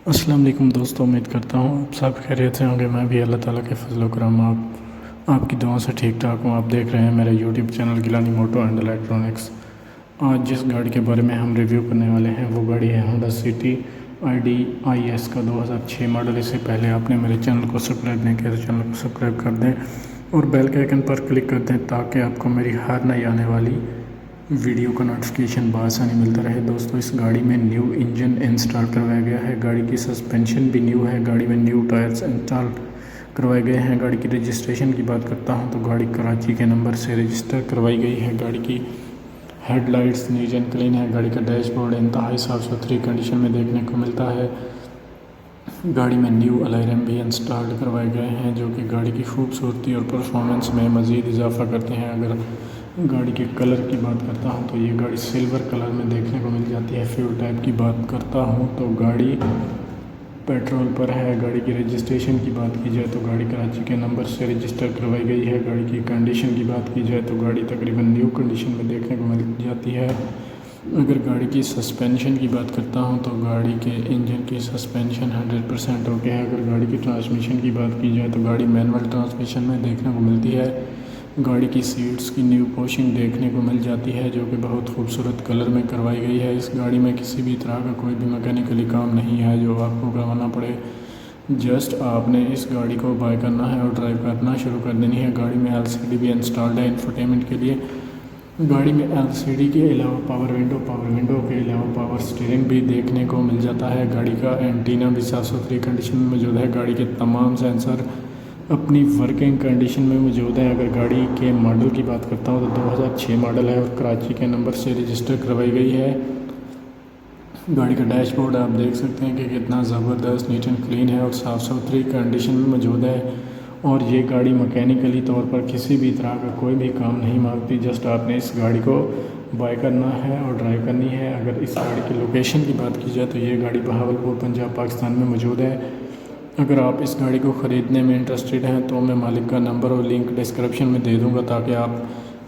السلام علیکم دوستوں، امید کرتا ہوں آپ سب خیریت سے ہوں گے۔ میں بھی اللہ تعالیٰ کے فضل و کرم آپ کی دعاؤں سے ٹھیک ٹھاک ہوں۔ آپ دیکھ رہے ہیں میرا YouTube channel Gilani moto and electronics. آج جس گاڑی کے بارے میں ہم ریویو کرنے والے ہیں وہ گاڑی ہے ہونڈا سٹی IDIS کا 2006 ماڈل۔ اس سے پہلے آپ نے میرے چینل کو سبسکرائب نہیں کیا تو چینل کو سبسکرائب کر دیں اور بیل کے آئیکن پر کلک کر دیں تاکہ آپ کو میری ہر نئی آنے والی ویڈیو کا نوٹیفیکیشن بآسانی ملتا رہے۔ دوستو، اس گاڑی میں نیو انجن انسٹال کروایا گیا ہے، گاڑی کی سسپینشن بھی نیو ہے، گاڑی میں نیو ٹائرز انسٹال کروائے گئے ہیں۔ گاڑی کی رجسٹریشن کی بات کرتا ہوں تو گاڑی کراچی کے نمبر سے رجسٹر کروائی گئی ہے۔ گاڑی کی head lights neat and clean ہے۔ گاڑی کا ڈیش بورڈ انتہائی صاف ستھری کنڈیشن میں دیکھنے کو ملتا ہے۔ گاڑی میں نیو الائرم بھی انسٹال کروائے گئے ہیں جو کہ گاڑی کی خوبصورتی اور پرفارمنس میں مزید اضافہ کرتے ہیں۔ اگر گاڑی کے کلر کی بات کرتا ہوں تو یہ گاڑی سلور کلر میں دیکھنے کو مل جاتی ہے۔ فیول ٹائپ کی بات کرتا ہوں تو گاڑی پیٹرول پر ہے۔ گاڑی کی رجسٹریشن کی بات کی جائے تو گاڑی کراچی کے نمبر سے رجسٹر کروائی گئی ہے۔ گاڑی کی کنڈیشن کی بات کی جائے تو گاڑی تقریباً نیو کنڈیشن میں دیکھنے کو مل جاتی ہے۔ اگر گاڑی کی سسپینشن کی بات کرتا ہوں تو گاڑی کے انجن کی سسپینشن 100% اوکے ہے۔ اگر گاڑی کی ٹرانسمیشن کی بات کی جائے تو گاڑی مینول ٹرانسمیشن میں دیکھنے کو ملتی ہے۔ گاڑی کی سیٹس کی نیو پوشنگ دیکھنے کو مل جاتی ہے جو کہ بہت خوبصورت کلر میں کروائی گئی ہے۔ اس گاڑی میں کسی بھی طرح کا کوئی بھی میکینیکلی کام نہیں ہے جو آپ کو کروانا پڑے، جسٹ آپ نے اس گاڑی کو بائی کرنا ہے اور ڈرائیو کرنا شروع کر دینی ہے۔ گاڑی میں LCD بھی انسٹالڈ ہے انفوٹینمنٹ کے لیے۔ گاڑی میں LCD کے علاوہ پاور ونڈو کے علاوہ پاور سٹیئرنگ بھی دیکھنے کو مل جاتا ہے۔ گاڑی کا اینٹینا بھی صاف ستھری کنڈیشن میں موجود ہے۔ گاڑی کے تمام سینسر اپنی ورکنگ کنڈیشن میں موجود ہے۔ اگر گاڑی کے ماڈل کی بات کرتا ہوں تو 2006 ماڈل ہے اور کراچی کے نمبر سے رجسٹر کروائی گئی ہے۔ گاڑی کا ڈیش بورڈ آپ دیکھ سکتے ہیں کہ کتنا زبردست نیٹ اینڈ کلین ہے اور صاف ستھری کنڈیشن میں موجود ہے، اور یہ گاڑی میکینیکلی طور پر کسی بھی طرح کا کوئی بھی کام نہیں مانگتی، جسٹ آپ نے اس گاڑی کو بائی کرنا ہے اور ڈرائیو کرنی ہے۔ اگر اس گاڑی کی لوکیشن کی بات کی جائے تو یہ گاڑی بہاولپور پنجاب پاکستان میں موجود ہے۔ اگر آپ اس گاڑی کو خریدنے میں انٹرسٹڈ ہیں تو میں مالک کا نمبر اور لنک ڈسکرپشن میں دے دوں گا تاکہ آپ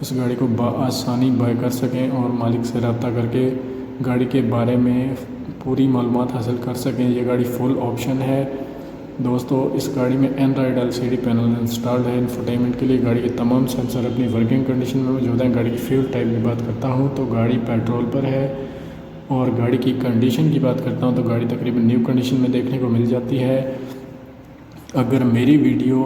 اس گاڑی کو بآسانی بائی کر سکیں اور مالک سے رابطہ کر کے گاڑی کے بارے میں پوری معلومات حاصل کر سکیں۔ یہ گاڑی فل آپشن ہے دوستو۔ اس گاڑی میں اینڈرائڈ LCD پینل انسٹالڈ ہے انفوٹینمنٹ کے لیے۔ گاڑی کے تمام سینسر اپنی ورکنگ کنڈیشن میں موجود ہیں۔ گاڑی کی فیول ٹائپ کی بات کرتا ہوں تو گاڑی پیٹرول پر ہے، اور گاڑی کی کنڈیشن کی بات کرتا ہوں تو گاڑی تقریباً نیو کنڈیشن میں دیکھنے کو مل جاتی ہے۔ اگر میری ویڈیو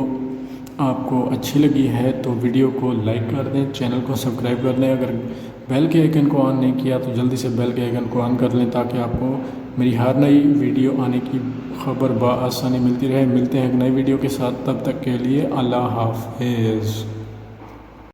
آپ کو اچھی لگی ہے تو ویڈیو کو لائک کر دیں، چینل کو سبسکرائب کر دیں۔ اگر بیل کے آئیکن کو آن نہیں کیا تو جلدی سے بیل کے آئیکن کو آن کر لیں تاکہ آپ کو میری ہر نئی ویڈیو آنے کی خبر بآسانی ملتی رہے۔ ملتے ہیں ایک نئی ویڈیو کے ساتھ، تب تک کے لیے اللہ حافظ۔